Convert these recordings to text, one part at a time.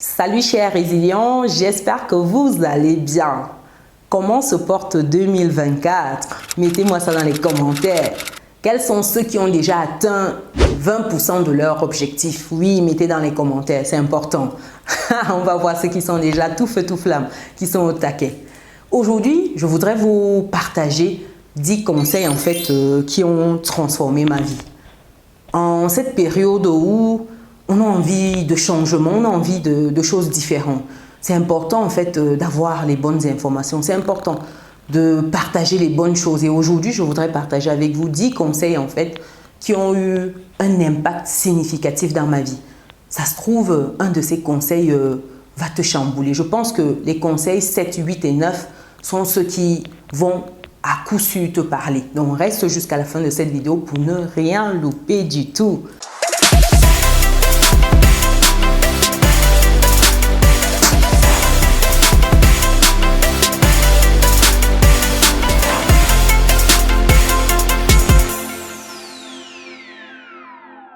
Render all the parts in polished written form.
Salut chers résilients, j'espère que vous allez bien. Comment se porte 2024? Mettez-moi ça dans les commentaires. Quels sont ceux qui ont déjà atteint 20% de leur objectif? Oui, mettez dans les commentaires, c'est important. On va voir ceux qui sont déjà tout feu tout flamme, qui sont au taquet. Aujourd'hui, je voudrais vous partager 10 conseils qui ont transformé ma vie. En cette période où on a envie de changement, on a envie de choses différentes. C'est important d'avoir les bonnes informations, c'est important de partager les bonnes choses. Et aujourd'hui, je voudrais partager avec vous 10 conseils qui ont eu un impact significatif dans ma vie. Ça se trouve, un de ces conseils va te chambouler. Je pense que les conseils 7, 8 et 9 sont ceux qui vont à coup sûr te parler. Donc reste jusqu'à la fin de cette vidéo pour ne rien louper du tout.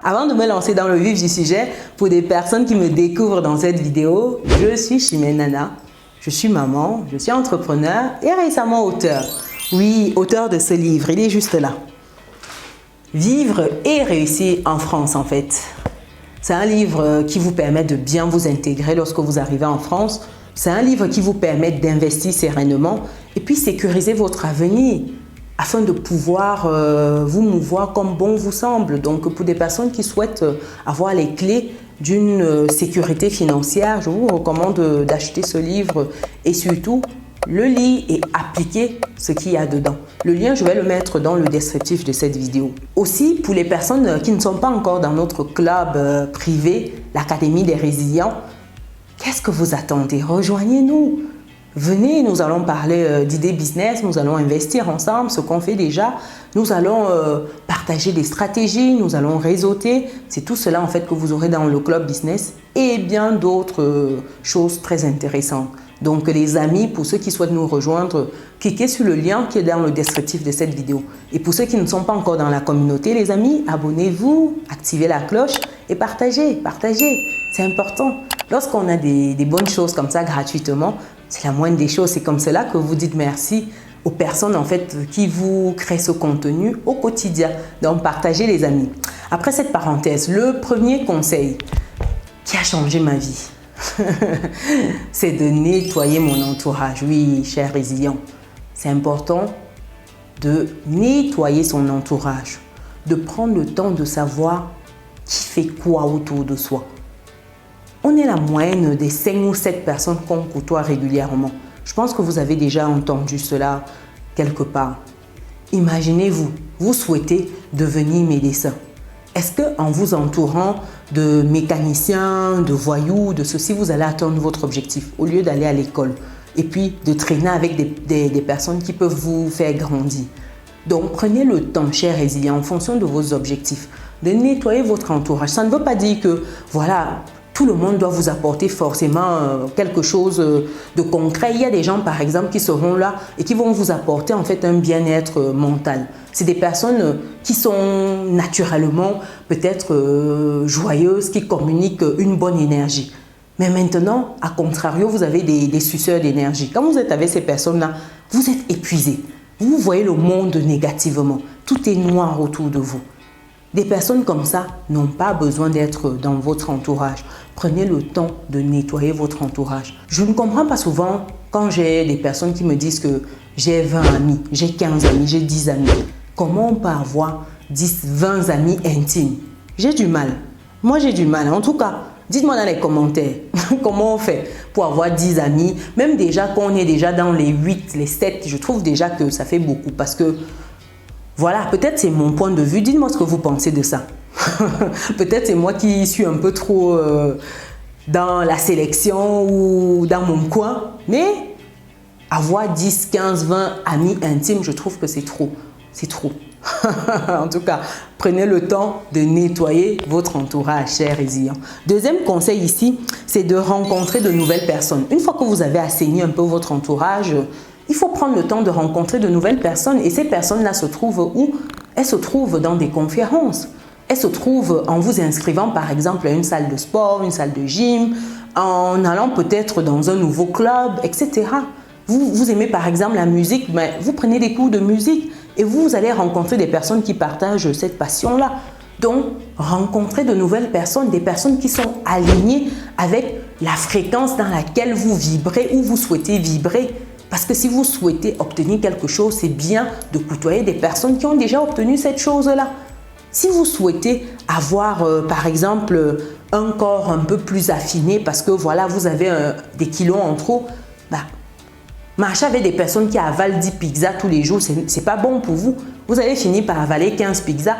Avant de me lancer dans le vif du sujet, pour des personnes qui me découvrent dans cette vidéo, je suis Chimène Nana, je suis maman, je suis entrepreneur et récemment auteur. Oui, auteur de ce livre, il est juste là. Vivre et réussir en France C'est un livre qui vous permet de bien vous intégrer lorsque vous arrivez en France. C'est un livre qui vous permet d'investir sereinement et puis sécuriser votre avenir, afin de pouvoir vous mouvoir comme bon vous semble. Donc, pour des personnes qui souhaitent avoir les clés d'une sécurité financière, je vous recommande d'acheter ce livre et surtout, le lire et appliquer ce qu'il y a dedans. Le lien, je vais le mettre dans le descriptif de cette vidéo. Aussi, pour les personnes qui ne sont pas encore dans notre club privé, l'Académie des Résilients, qu'est-ce que vous attendez? Rejoignez-nous. Venez, nous allons parler d'idées business, nous allons investir ensemble, ce qu'on fait déjà. Nous allons partager des stratégies, nous allons réseauter. C'est tout cela que vous aurez dans le club business et bien d'autres choses très intéressantes. Donc les amis, pour ceux qui souhaitent nous rejoindre, cliquez sur le lien qui est dans le descriptif de cette vidéo. Et pour ceux qui ne sont pas encore dans la communauté, les amis, abonnez-vous, activez la cloche et partagez. C'est important. Lorsqu'on a des bonnes choses comme ça gratuitement, c'est la moindre des choses. C'est comme cela que vous dites merci aux personnes qui vous créent ce contenu au quotidien. Donc partagez les amis. Après cette parenthèse, le premier conseil qui a changé ma vie, c'est de nettoyer mon entourage. Oui, chers résilients, c'est important de nettoyer son entourage, de prendre le temps de savoir qui fait quoi autour de soi. On est la moyenne des 5 ou 7 personnes qu'on côtoie régulièrement. Je pense que vous avez déjà entendu cela quelque part. Imaginez-vous, vous souhaitez devenir médecin. Est-ce qu'en vous entourant de mécaniciens, de voyous, de ceci, vous allez atteindre votre objectif au lieu d'aller à l'école et puis de traîner avec des personnes qui peuvent vous faire grandir? Donc, prenez le temps, chers résilients, en fonction de vos objectifs, de nettoyer votre entourage. Ça ne veut pas dire que, voilà, tout le monde doit vous apporter forcément quelque chose de concret. Il y a des gens, par exemple, qui seront là et qui vont vous apporter un bien-être mental. C'est des personnes qui sont naturellement peut-être joyeuses, qui communiquent une bonne énergie. Mais maintenant, à contrario, vous avez des suceurs d'énergie. Quand vous êtes avec ces personnes-là, vous êtes épuisé. Vous voyez le monde négativement. Tout est noir autour de vous. Des personnes comme ça n'ont pas besoin d'être dans votre entourage. Prenez le temps de nettoyer votre entourage. Je ne comprends pas souvent quand j'ai des personnes qui me disent que j'ai 20 amis, j'ai 15 amis, j'ai 10 amis. Comment on peut avoir 10, 20 amis intimes? J'ai du mal. Moi, j'ai du mal. En tout cas, dites-moi dans les commentaires comment on fait pour avoir 10 amis. Même déjà, quand on est déjà dans les 8, les 7, je trouve déjà que ça fait beaucoup parce que voilà, peut-être c'est mon point de vue. Dites-moi ce que vous pensez de ça. Peut-être c'est moi qui suis un peu trop dans la sélection ou dans mon coin. Mais avoir 10, 15, 20 amis intimes, je trouve que c'est trop. C'est trop. En tout cas, prenez le temps de nettoyer votre entourage, chers résilients. Deuxième conseil ici, c'est de rencontrer de nouvelles personnes. Une fois que vous avez assaini un peu votre entourage, il faut prendre le temps de rencontrer de nouvelles personnes. Et ces personnes-là se trouvent où? Elles se trouvent dans des conférences. Elles se trouvent en vous inscrivant par exemple à une salle de sport, une salle de gym, en allant peut-être dans un nouveau club, etc. Vous aimez par exemple la musique, mais vous prenez des cours de musique et vous allez rencontrer des personnes qui partagent cette passion-là. Donc, rencontrer de nouvelles personnes, des personnes qui sont alignées avec la fréquence dans laquelle vous vibrez ou vous souhaitez vibrer. Parce que si vous souhaitez obtenir quelque chose, c'est bien de côtoyer des personnes qui ont déjà obtenu cette chose-là. Si vous souhaitez avoir, par exemple, un corps un peu plus affiné parce que voilà, vous avez des kilos en trop, marcher avec des personnes qui avalent 10 pizzas tous les jours, c'est pas bon pour vous. Vous allez finir par avaler 15 pizzas.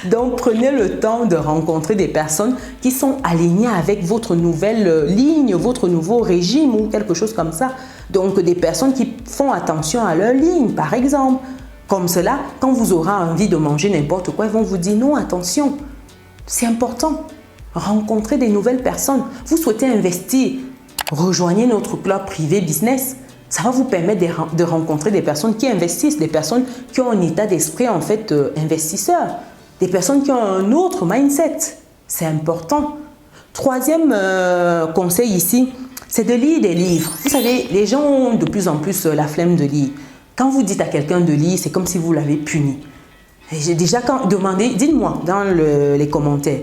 Donc, prenez le temps de rencontrer des personnes qui sont alignées avec votre nouvelle ligne, votre nouveau régime ou quelque chose comme ça. Donc, des personnes qui font attention à leur ligne, par exemple. Comme cela, quand vous aurez envie de manger n'importe quoi, ils vont vous dire non, attention. C'est important. Rencontrer des nouvelles personnes. Vous souhaitez investir. Rejoignez notre club privé business. Ça va vous permettre de rencontrer des personnes qui investissent, des personnes qui ont un état d'esprit en fait investisseur, des personnes qui ont un autre mindset. C'est important. Troisième conseil ici, c'est de lire des livres. Vous savez, les gens ont de plus en plus la flemme de lire. Quand vous dites à quelqu'un de lire, c'est comme si vous l'avez puni. J'ai déjà demandé, dites-moi dans les commentaires,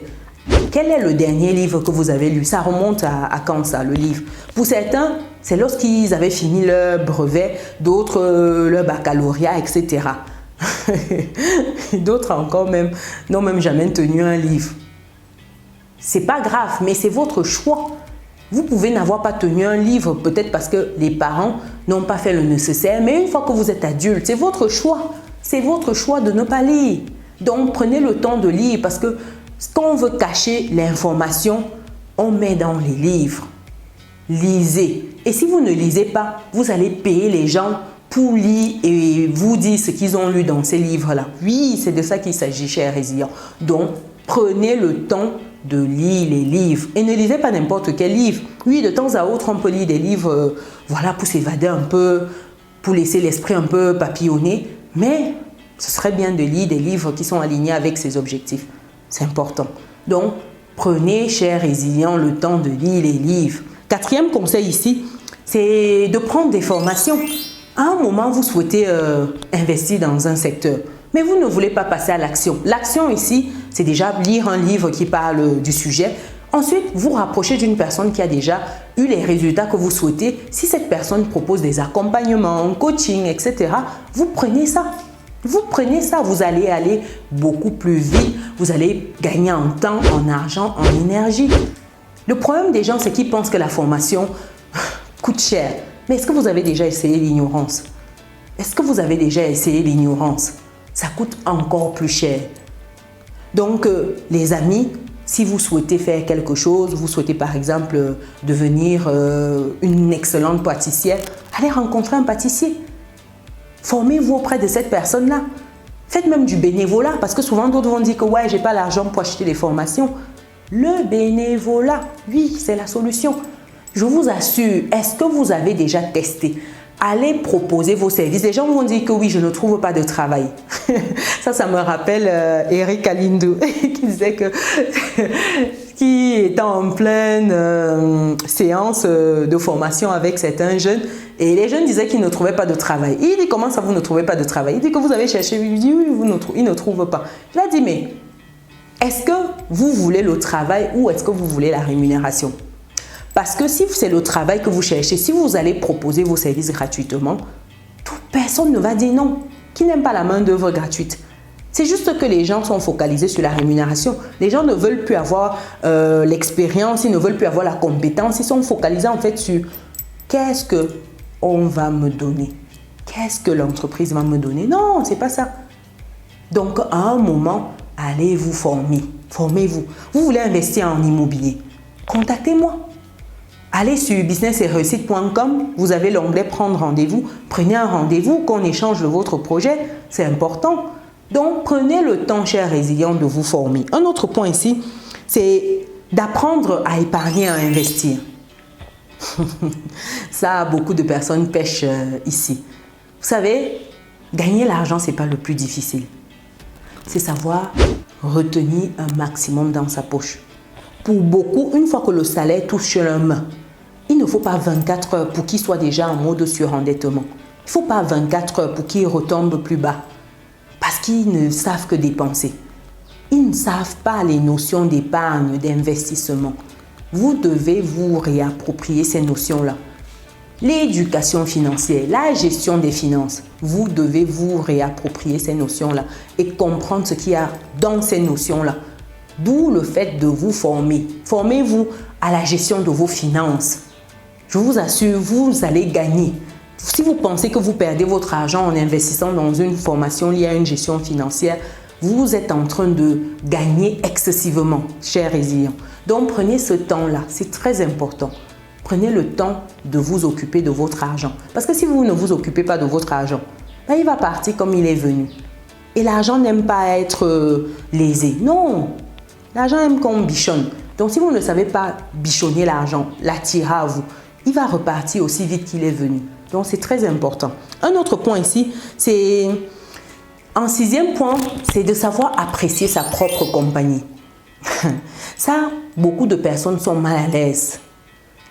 quel est le dernier livre que vous avez lu? Ça remonte à quand ça, le livre? Pour certains, c'est lorsqu'ils avaient fini leur brevet, d'autres leur baccalauréat, etc. D'autres encore même n'ont même jamais tenu un livre. C'est pas grave, mais c'est votre choix. Vous pouvez n'avoir pas tenu un livre, peut-être parce que les parents n'ont pas fait le nécessaire, mais une fois que vous êtes adulte, c'est votre choix. C'est votre choix de ne pas lire. Donc, prenez le temps de lire parce que quand on veut cacher l'information, on met dans les livres. Lisez. Et si vous ne lisez pas, vous allez payer les gens pour lire et vous dire ce qu'ils ont lu dans ces livres-là. Oui, c'est de ça qu'il s'agit, chers résilients. Donc, prenez le temps de lire les livres. Et ne lisez pas n'importe quel livre. Oui, de temps à autre, on peut lire des livres voilà, pour s'évader un peu, pour laisser l'esprit un peu papillonner. Mais ce serait bien de lire des livres qui sont alignés avec ses objectifs. C'est important. Donc, prenez, chers résilients, le temps de lire les livres. Quatrième conseil ici, c'est de prendre des formations. À un moment, vous souhaitez investir dans un secteur, mais vous ne voulez pas passer à l'action. L'action ici, c'est déjà lire un livre qui parle du sujet. Ensuite, vous rapprochez d'une personne qui a déjà eu les résultats que vous souhaitez. Si cette personne propose des accompagnements, un coaching, etc., vous prenez ça. Vous prenez ça, vous allez aller beaucoup plus vite, vous allez gagner en temps, en argent, en énergie. Le problème des gens, c'est qu'ils pensent que la formation coûte cher. Mais est-ce que vous avez déjà essayé l'ignorance? Est-ce que vous avez déjà essayé l'ignorance? Ça coûte encore plus cher. Donc, les amis, si vous souhaitez faire quelque chose, vous souhaitez par exemple devenir une excellente pâtissière, allez rencontrer un pâtissier. Formez-vous auprès de cette personne-là. Faites même du bénévolat parce que souvent d'autres vont dire que ouais, j'ai pas l'argent pour acheter des formations. Le bénévolat, oui, c'est la solution. Je vous assure, est-ce que vous avez déjà testé? Allez proposer vos services. Les gens vont dire que oui, je ne trouve pas de travail. Ça me rappelle Eric Alindou qui disait que qui était en pleine séance de formation avec certains jeunes et les jeunes disaient qu'ils ne trouvaient pas de travail. Il dit comment ça vous ne trouvez pas de travail? Il dit que vous avez cherché. Il dit oui, ils ne trouvent pas. Il a dit mais est-ce que vous voulez le travail ou est-ce que vous voulez la rémunération? Parce que si c'est le travail que vous cherchez, si vous allez proposer vos services gratuitement, toute personne ne va dire non. Qui n'aime pas la main d'œuvre gratuite? C'est juste que les gens sont focalisés sur la rémunération. Les gens ne veulent plus avoir l'expérience, ils ne veulent plus avoir la compétence. Ils sont focalisés en fait sur qu'est-ce qu'on va me donner? Qu'est-ce que l'entreprise va me donner? Non, c'est pas ça. Donc, à un moment, allez vous former. Formez-vous. Vous voulez investir en immobilier? Contactez-moi. Allez sur business-et-réussite.com, vous avez l'onglet prendre rendez-vous. Prenez un rendez-vous, qu'on échange de votre projet, c'est important. Donc, prenez le temps, chers résilients, de vous former. Un autre point ici, c'est d'apprendre à épargner, à investir. Ça, beaucoup de personnes pêchent ici. Vous savez, gagner l'argent, ce n'est pas le plus difficile. C'est savoir retenir un maximum dans sa poche. Pour beaucoup, une fois que le salaire touche leurs mains, il ne faut pas 24 heures pour qu'ils soient déjà en mode surendettement. Il ne faut pas 24 heures pour qu'ils retombent plus bas. Parce qu'ils ne savent que dépenser. Ils ne savent pas les notions d'épargne, d'investissement. Vous devez vous réapproprier ces notions-là. L'éducation financière, la gestion des finances, vous devez vous réapproprier ces notions-là et comprendre ce qu'il y a dans ces notions-là. D'où le fait de vous former. Formez-vous à la gestion de vos finances. Je vous assure, vous allez gagner. Si vous pensez que vous perdez votre argent en investissant dans une formation liée à une gestion financière, vous êtes en train de gagner excessivement, chers résilients. Donc, prenez ce temps-là, c'est très important. Prenez le temps de vous occuper de votre argent. Parce que si vous ne vous occupez pas de votre argent, ben, il va partir comme il est venu. Et l'argent n'aime pas être lésé. Non, l'argent aime qu'on bichonne. Donc, si vous ne savez pas bichonner l'argent, l'attirer à vous, il va repartir aussi vite qu'il est venu. Donc, c'est très important. Un autre point ici, c'est... En 6e point, c'est de savoir apprécier sa propre compagnie. Ça, beaucoup de personnes sont mal à l'aise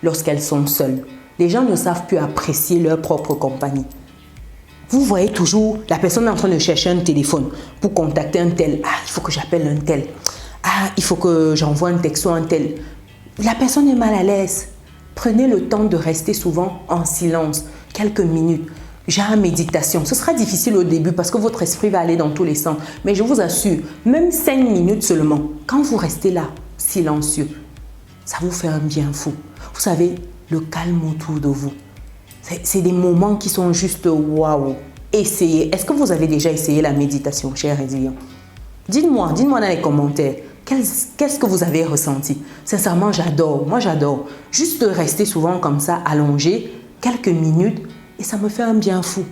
lorsqu'elles sont seules. Les gens ne savent plus apprécier leur propre compagnie. Vous voyez toujours la personne en train de chercher un téléphone pour contacter un tel. Ah, il faut que j'appelle un tel. Ah, il faut que j'envoie un texto à un tel. La personne est mal à l'aise. Prenez le temps de rester souvent en silence, quelques minutes. Genre méditation. Ce sera difficile au début parce que votre esprit va aller dans tous les sens. Mais je vous assure, même 5 minutes seulement, quand vous restez là, silencieux, ça vous fait un bien fou. Vous savez, le calme autour de vous. C'est des moments qui sont juste waouh. Essayez. Est-ce que vous avez déjà essayé la méditation, chers résilients? Dites-moi dans les commentaires. Qu'est-ce que vous avez ressenti? Sincèrement, j'adore. Moi, j'adore. Juste rester souvent comme ça, allongé, quelques minutes, et ça me fait un bien fou.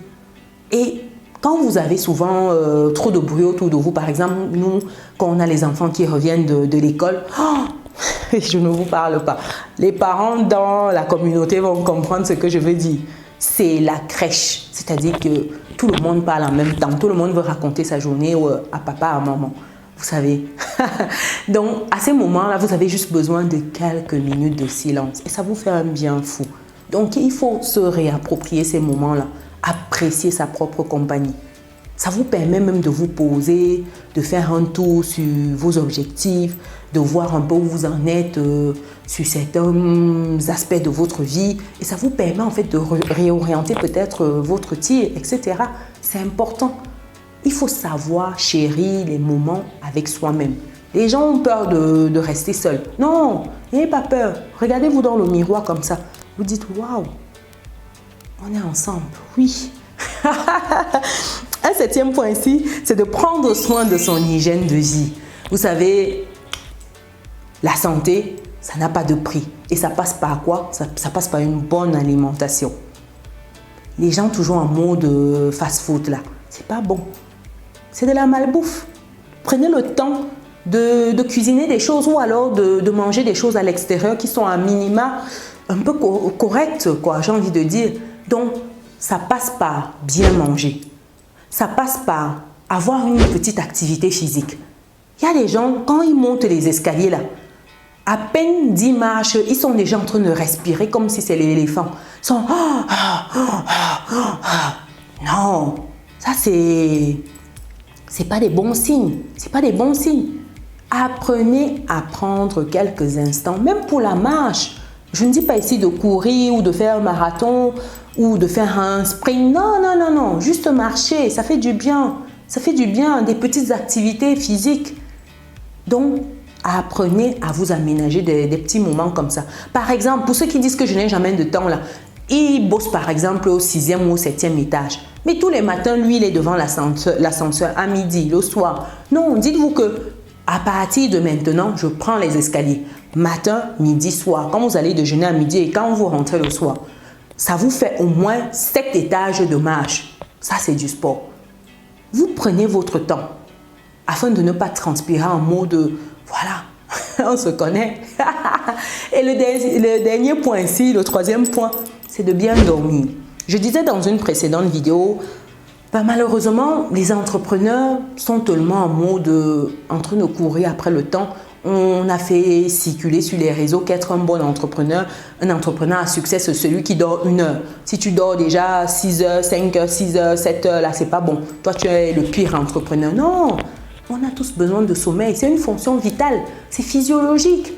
Et quand vous avez souvent trop de bruit autour de vous, par exemple, nous, quand on a les enfants qui reviennent de l'école, je ne vous parle pas. Les parents dans la communauté vont comprendre ce que je veux dire. C'est la crèche. C'est-à-dire que tout le monde parle en même temps. Tout le monde veut raconter sa journée à papa, à maman. Vous savez. Donc, à ces moments-là, vous avez juste besoin de quelques minutes de silence. Et ça vous fait un bien fou. Donc, il faut se réapproprier ces moments-là. Apprécier sa propre compagnie. Ça vous permet même de vous poser, de faire un tour sur vos objectifs, de voir un peu où vous en êtes sur certains aspects de votre vie. Et ça vous permet en fait de réorienter peut-être votre tir, etc. C'est important. Il faut savoir chérir les moments avec soi-même. Les gens ont peur de rester seuls. Non, n'ayez pas peur. Regardez-vous dans le miroir comme ça. Vous dites, waouh, on est ensemble. Oui. Un 7e point ici, c'est de prendre soin de son hygiène de vie. Vous savez, la santé, ça n'a pas de prix. Et ça passe par quoi? Ça passe par une bonne alimentation. Les gens toujours en mode fast-food là, c'est pas bon. C'est de la malbouffe. Prenez le temps de cuisiner des choses ou alors de manger des choses à l'extérieur qui sont à minima un peu correctes, quoi, j'ai envie de dire. Donc, ça passe par bien manger. Ça passe par avoir une petite activité physique. Il y a des gens, quand ils montent les escaliers là, à peine 10 marches, ils sont déjà en train de respirer comme si c'était l'éléphant. Ils sont... Non, ça c'est pas des bons signes. C'est pas des bons signes. Apprenez à prendre quelques instants, même pour la marche. Je ne dis pas ici de courir ou de faire un marathon ou de faire un sprint. Non, non, non, non. Juste marcher, ça fait du bien. Ça fait du bien, des petites activités physiques. Donc, apprenez à vous aménager des petits moments comme ça. Par exemple, pour ceux qui disent que je n'ai jamais de temps là, ils bossent par exemple au 6e ou au 7e étage. Mais tous les matins, lui, il est devant l'ascenseur à midi, le soir. Non, dites-vous que à partir de maintenant, je prends les escaliers. Matin, midi, soir. Quand vous allez déjeuner à midi et quand vous rentrez le soir, ça vous fait au moins 7 étages de marche. Ça, c'est du sport. Vous prenez votre temps afin de ne pas transpirer en mode voilà, on se connaît. Et le dernier point ici, le 3e point, c'est de bien dormir. Je disais dans une précédente vidéo, malheureusement, les entrepreneurs sont tellement en mode en train de courir après le temps. On a fait circuler sur les réseaux qu'être un bon entrepreneur, un entrepreneur à succès, c'est celui qui dort 1 heure. Si tu dors déjà 6 heures, 5 heures, 6 heures, 7 heures, là, c'est pas bon. Toi, tu es le pire entrepreneur. Non, on a tous besoin de sommeil. C'est une fonction vitale. C'est physiologique.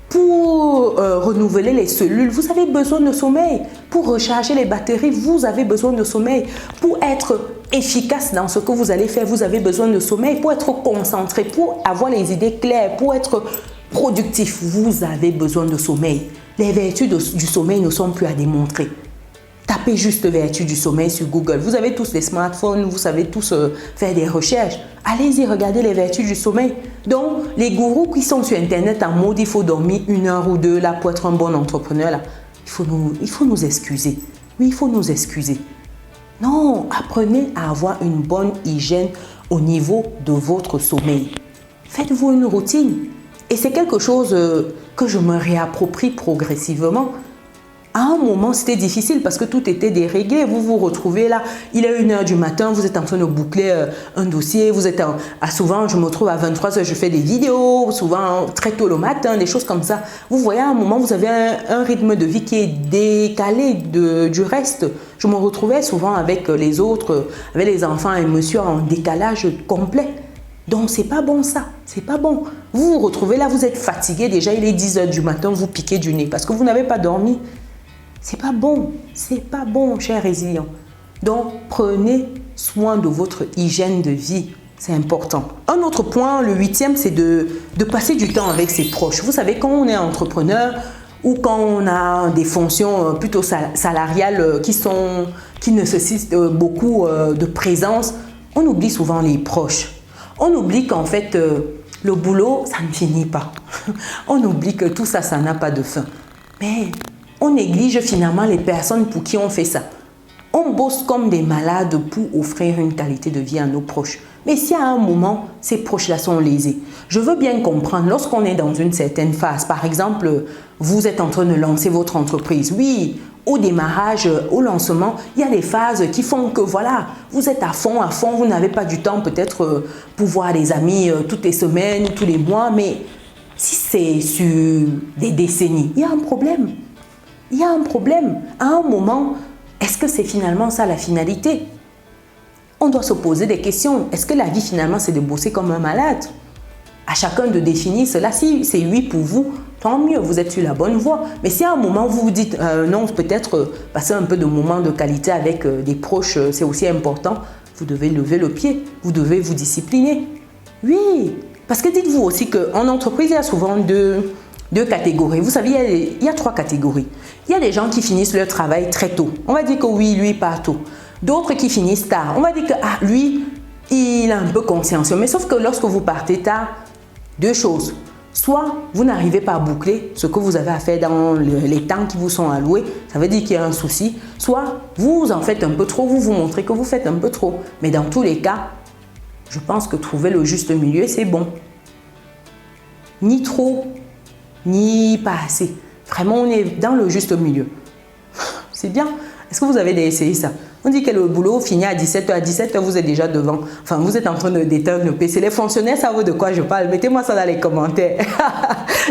Pour renouveler les cellules, vous avez besoin de sommeil. Pour recharger les batteries, vous avez besoin de sommeil. Pour être efficace dans ce que vous allez faire, vous avez besoin de sommeil. Pour être concentré, pour avoir les idées claires, pour être productif, vous avez besoin de sommeil. Les vertus du sommeil ne sont plus à démontrer. Tapez juste vertus du sommeil sur Google. Vous avez tous des smartphones, vous savez tous faire des recherches. Allez-y, regardez les vertus du sommeil. Donc, les gourous qui sont sur Internet en mode il faut dormir 1 heure ou 2 là, pour être un bon entrepreneur, là, il faut nous excuser. Oui, il faut nous excuser. Non, apprenez à avoir une bonne hygiène au niveau de votre sommeil. Faites-vous une routine. Et c'est quelque chose que je me réapproprie progressivement. À un moment, c'était difficile parce que tout était déréglé. Vous vous retrouvez là, il est 1 heure du matin, vous êtes en train de boucler un dossier. Vous êtes souvent, je me retrouve à 23 heures, je fais des vidéos, souvent très tôt le matin, des choses comme ça. Vous voyez, à un moment, vous avez un rythme de vie qui est décalé du reste. Je me retrouvais souvent avec les autres, avec les enfants et monsieur en décalage complet. Donc, c'est pas bon ça, c'est pas bon. Vous vous retrouvez là, vous êtes fatigué, déjà il est 10 heures du matin, vous piquez du nez parce que vous n'avez pas dormi. C'est pas bon, chers résilients. Donc, prenez soin de votre hygiène de vie. C'est important. Un autre point, le 8e, c'est de passer du temps avec ses proches. Vous savez, quand on est entrepreneur ou quand on a des fonctions plutôt salariales qui nécessitent beaucoup de présence, on oublie souvent les proches. On oublie qu'en fait, le boulot, ça ne finit pas. On oublie que tout ça, ça n'a pas de fin. Mais on néglige finalement les personnes pour qui on fait ça. On bosse comme des malades pour offrir une qualité de vie à nos proches. Mais si à un moment, ces proches-là sont lésés, je veux bien comprendre, lorsqu'on est dans une certaine phase, par exemple, vous êtes en train de lancer votre entreprise, oui, au démarrage, au lancement, il y a des phases qui font que voilà, vous êtes à fond, vous n'avez pas du temps peut-être pour voir des amis toutes les semaines, tous les mois, mais si c'est sur des décennies, il y a un problème. Il y a un problème. À un moment, est-ce que c'est finalement ça la finalité? On doit se poser des questions. Est-ce que la vie finalement c'est de bosser comme un malade? À chacun de définir cela. Si c'est oui pour vous, tant mieux, vous êtes sur la bonne voie. Mais si à un moment vous vous dites non, peut-être passer un peu de moments de qualité avec des proches, c'est aussi important, vous devez lever le pied, vous devez vous discipliner. Oui, parce que dites-vous aussi qu'en entreprise, il y a souvent deux catégories. Vous savez, il y a 3 catégories. Il y a des gens qui finissent leur travail très tôt. On va dire que oui, lui, part tôt. D'autres qui finissent tard. On va dire que lui, il est un peu consciencieux. Mais sauf que lorsque vous partez tard, 2 choses. Soit vous n'arrivez pas à boucler ce que vous avez à faire dans les temps qui vous sont alloués. Ça veut dire qu'il y a un souci. Soit vous en faites un peu trop, vous montrez que vous faites un peu trop. Mais dans tous les cas, je pense que trouver le juste milieu, c'est bon. Ni trop, ni pas assez. Vraiment, on est dans le juste milieu. C'est bien. Est-ce que vous avez essayé ça? On dit que le boulot finit à 17h. À 17h, vous êtes déjà devant. Enfin, vous êtes en train d'éteindre le PC. Les fonctionnaires savent de quoi je parle. Mettez-moi ça dans les commentaires.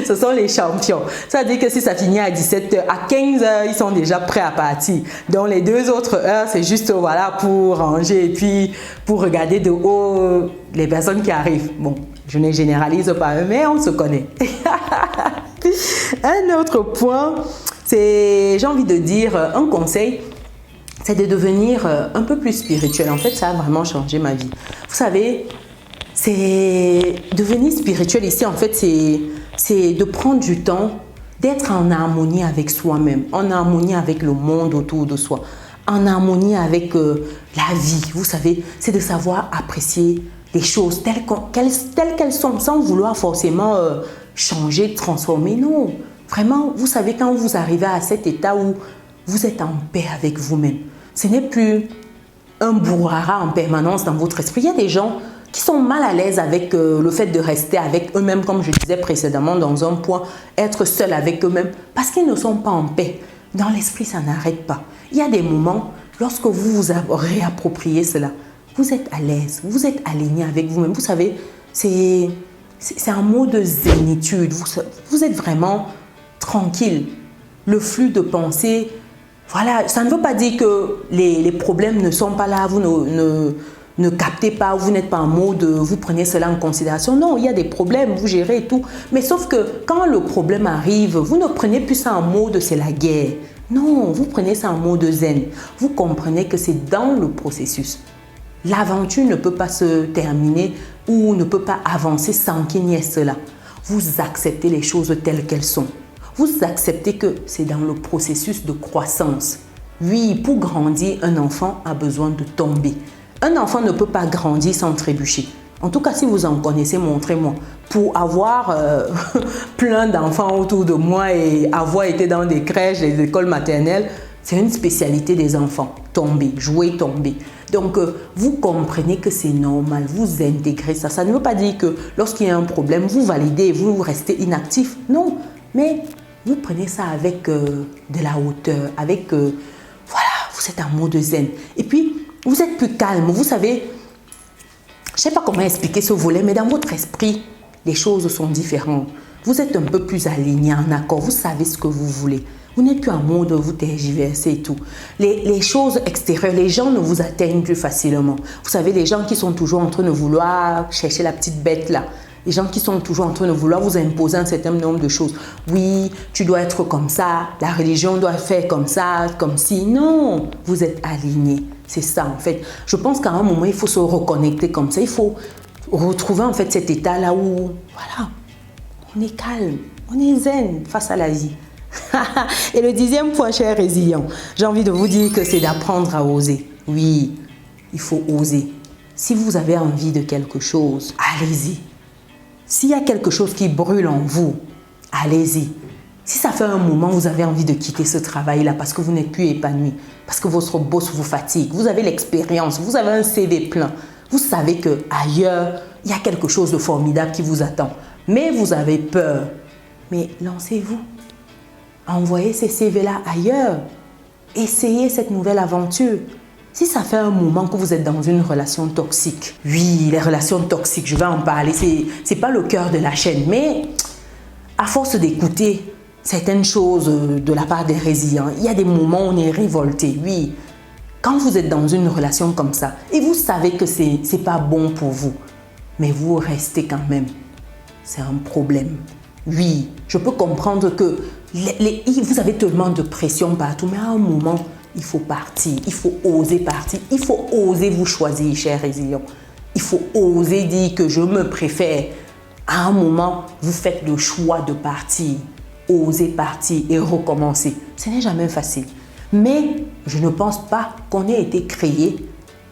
Ce sont les champions. Ça veut dire que si ça finit à 17h, à 15h, ils sont déjà prêts à partir. Donc, les 2 autres heures, c'est juste voilà, pour ranger et puis pour regarder de haut les personnes qui arrivent. Bon, je ne généralise pas, mais on se connaît. Un autre point, c'est, j'ai envie de dire, un conseil, c'est de devenir un peu plus spirituel. En fait, ça a vraiment changé ma vie. Vous savez, c'est devenir spirituel ici, en fait, c'est de prendre du temps, d'être en harmonie avec soi-même, en harmonie avec le monde autour de soi, en harmonie avec la vie. Vous savez, c'est de savoir apprécier les choses telles qu'elles sont, sans vouloir forcément changer, transformer. Non, vraiment, vous savez, quand vous arrivez à cet état où vous êtes en paix avec vous-même, ce n'est plus un brouhaha en permanence dans votre esprit. Il y a des gens qui sont mal à l'aise avec le fait de rester avec eux-mêmes, comme je disais précédemment, dans un point, être seul avec eux-mêmes, parce qu'ils ne sont pas en paix. Dans l'esprit, ça n'arrête pas. Il y a des moments, lorsque vous vous réappropriez cela, vous êtes à l'aise, vous êtes aligné avec vous-même. Vous savez, c'est c'est un mode zénitude. Vous êtes vraiment tranquille. Le flux de pensée, voilà, ça ne veut pas dire que les problèmes ne sont pas là, vous ne captez pas, vous n'êtes pas en mode, vous prenez cela en considération. Non, il y a des problèmes, vous gérez et tout. Mais sauf que quand le problème arrive, vous ne prenez plus ça en mode c'est la guerre. Non, vous prenez ça en mode zen. Vous comprenez que c'est dans le processus. L'aventure ne peut pas se terminer ou ne peut pas avancer sans qu'il n'y ait cela. Vous acceptez les choses telles qu'elles sont. Vous acceptez que c'est dans le processus de croissance. Oui, pour grandir, un enfant a besoin de tomber. Un enfant ne peut pas grandir sans trébucher. En tout cas, si vous en connaissez, montrez-moi. Pour avoir plein d'enfants autour de moi et avoir été dans des crèches, des écoles maternelles, c'est une spécialité des enfants. Tomber, jouer, tomber. Donc, vous comprenez que c'est normal, vous intégrez ça. Ça ne veut pas dire que lorsqu'il y a un problème, vous validez, vous restez inactif. Non, mais vous prenez ça avec de la hauteur, avec, voilà, vous êtes en mode zen. Et puis, vous êtes plus calme. Vous savez, je ne sais pas comment expliquer ce volet, mais dans votre esprit, les choses sont différentes. Vous êtes un peu plus aligné, en accord. Vous savez ce que vous voulez. Vous n'êtes plus en mode vous tergiverser et tout. Les choses extérieures, les gens ne vous atteignent plus facilement. Vous savez, les gens qui sont toujours en train de vouloir chercher la petite bête là, les gens qui sont toujours en train de vouloir vous imposer un certain nombre de choses. Oui, tu dois être comme ça, la religion doit faire comme ça, comme si. Non, vous êtes aligné. C'est ça en fait. Je pense qu'à un moment, il faut se reconnecter comme ça. Il faut retrouver en fait cet état-là où, voilà, on est calme, on est zen face à la vie. Et le 10e point, cher résilient, j'ai envie de vous dire que c'est d'apprendre à oser. Oui, il faut oser. Si vous avez envie de quelque chose, allez-y. S'il y a quelque chose qui brûle en vous, allez-y. Si ça fait un moment, vous avez envie de quitter ce travail-là parce que vous n'êtes plus épanoui, parce que votre boss vous fatigue, vous avez l'expérience, vous avez un CV plein, vous savez qu'ailleurs, il y a quelque chose de formidable qui vous attend. Mais vous avez peur. Mais lancez-vous. Envoyez ces CV-là ailleurs. Essayez cette nouvelle aventure. Si ça fait un moment que vous êtes dans une relation toxique, oui, les relations toxiques, je vais en parler, c'est pas le cœur de la chaîne, mais à force d'écouter certaines choses de la part des résilients, il y a des moments où on est révolté, oui. Quand vous êtes dans une relation comme ça, et vous savez que c'est pas bon pour vous, mais vous restez quand même, c'est un problème. Oui, je peux comprendre que vous avez tellement de pression partout, mais à un moment, il faut partir, il faut oser partir, il faut oser vous choisir, chers résilients. Il faut oser dire que je me préfère. À un moment, vous faites le choix de partir. Osez partir et recommencer. Ce n'est jamais facile. Mais je ne pense pas qu'on ait été créé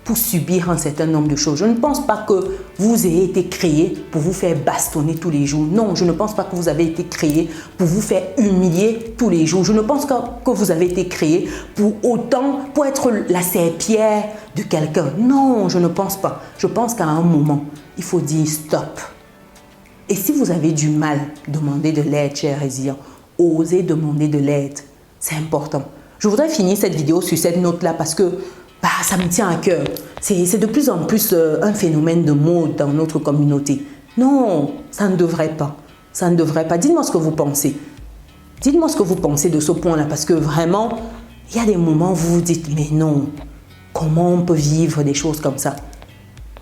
pour subir un certain nombre de choses. Je ne pense pas que vous ayez été créé pour vous faire bastonner tous les jours. Non, je ne pense pas que vous avez été créé pour vous faire humilier tous les jours. Je ne pense pas que vous avez été créé pour être la serpillière de quelqu'un. Non, je ne pense pas. Je pense qu'à un moment, il faut dire stop. Et si vous avez du mal, demandez de l'aide, chers résilients. Osez demander de l'aide. C'est important. Je voudrais finir cette vidéo sur cette note-là parce que ça me tient à cœur. C'est de plus en plus un phénomène de mode dans notre communauté. Non, ça ne devrait pas. Ça ne devrait pas. Dites-moi ce que vous pensez. Dites-moi ce que vous pensez de ce point-là parce que vraiment, il y a des moments où vous vous dites, mais non, comment on peut vivre des choses comme ça?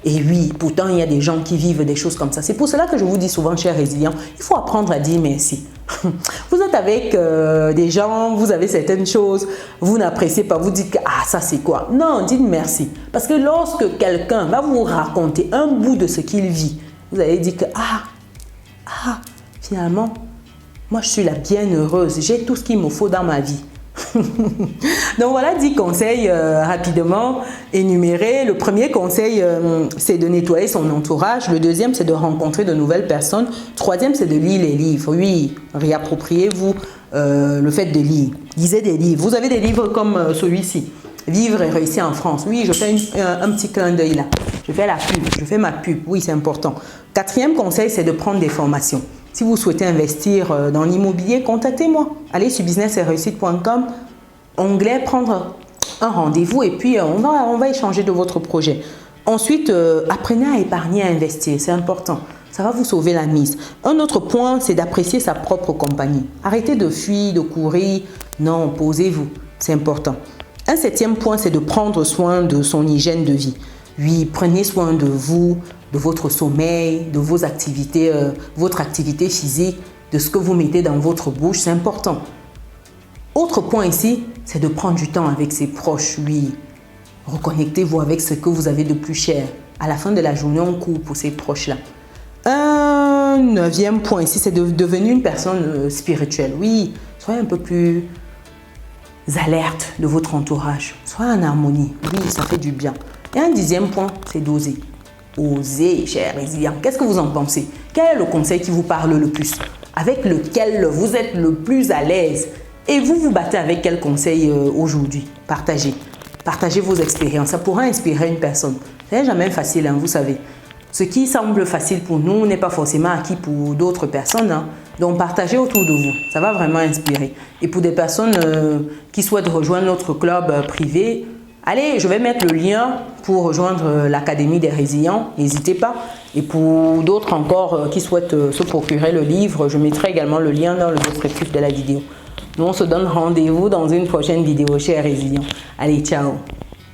Et oui, pourtant, il y a des gens qui vivent des choses comme ça. C'est pour cela que je vous dis souvent, chers résilients, il faut apprendre à dire merci. Vous êtes avec des gens, vous avez certaines choses, vous n'appréciez pas, vous dites que ah, ça c'est quoi? Non, dites merci. Parce que lorsque quelqu'un va vous raconter un bout de ce qu'il vit, vous allez dire que finalement, moi je suis la bienheureuse, j'ai tout ce qu'il me faut dans ma vie. Donc voilà 10 conseils rapidement énumérés. Le premier conseil, c'est de nettoyer son entourage. Le deuxième, c'est de rencontrer de nouvelles personnes. Troisième, c'est de lire les livres. Oui, réappropriez-vous le fait de lire. Lisez des livres. Vous avez des livres comme celui-ci. Vivre et réussir en France. Oui, je fais un petit clin d'œil là. Je fais la pub, je fais ma pub. Oui, c'est important. Quatrième conseil, c'est de prendre des formations. Si vous souhaitez investir dans l'immobilier, contactez-moi. Allez sur business-et-réussite.com, onglet prendre un rendez-vous et puis on va échanger de votre projet. Ensuite, apprenez à épargner, à investir. C'est important. Ça va vous sauver la mise. Un autre point, c'est d'apprécier sa propre compagnie. Arrêtez de fuir, de courir. Non, posez-vous. C'est important. Un septième point, c'est de prendre soin de son hygiène de vie. Oui, prenez soin de vous, de votre sommeil, de vos activités, votre activité physique, de ce que vous mettez dans votre bouche. C'est important. Autre point ici, c'est de prendre du temps avec ses proches. Oui, reconnectez-vous avec ce que vous avez de plus cher. À la fin de la journée, on court pour ces proches-là. Un neuvième point ici, c'est de devenir une personne spirituelle. Oui, soyez un peu plus alerte de votre entourage. Soyez en harmonie. Oui, ça fait du bien. Et un dixième point, c'est d'oser. Osez, cher résilient. Qu'est-ce que vous en pensez? Quel est le conseil qui vous parle le plus? Avec lequel vous êtes le plus à l'aise? Et vous vous battez avec quel conseil aujourd'hui? Partagez. Partagez vos expériences. Ça pourra inspirer une personne. Ce n'est jamais facile, hein, vous savez. Ce qui semble facile pour nous n'est pas forcément acquis pour d'autres personnes. Hein. Donc, partagez autour de vous. Ça va vraiment inspirer. Et pour des personnes qui souhaitent rejoindre notre club privé, allez, je vais mettre le lien pour rejoindre l'Académie des Résilients. N'hésitez pas. Et pour d'autres encore qui souhaitent se procurer le livre, je mettrai également le lien dans le descriptif de la vidéo. Nous, on se donne rendez-vous dans une prochaine vidéo, chers résilients. Allez, ciao!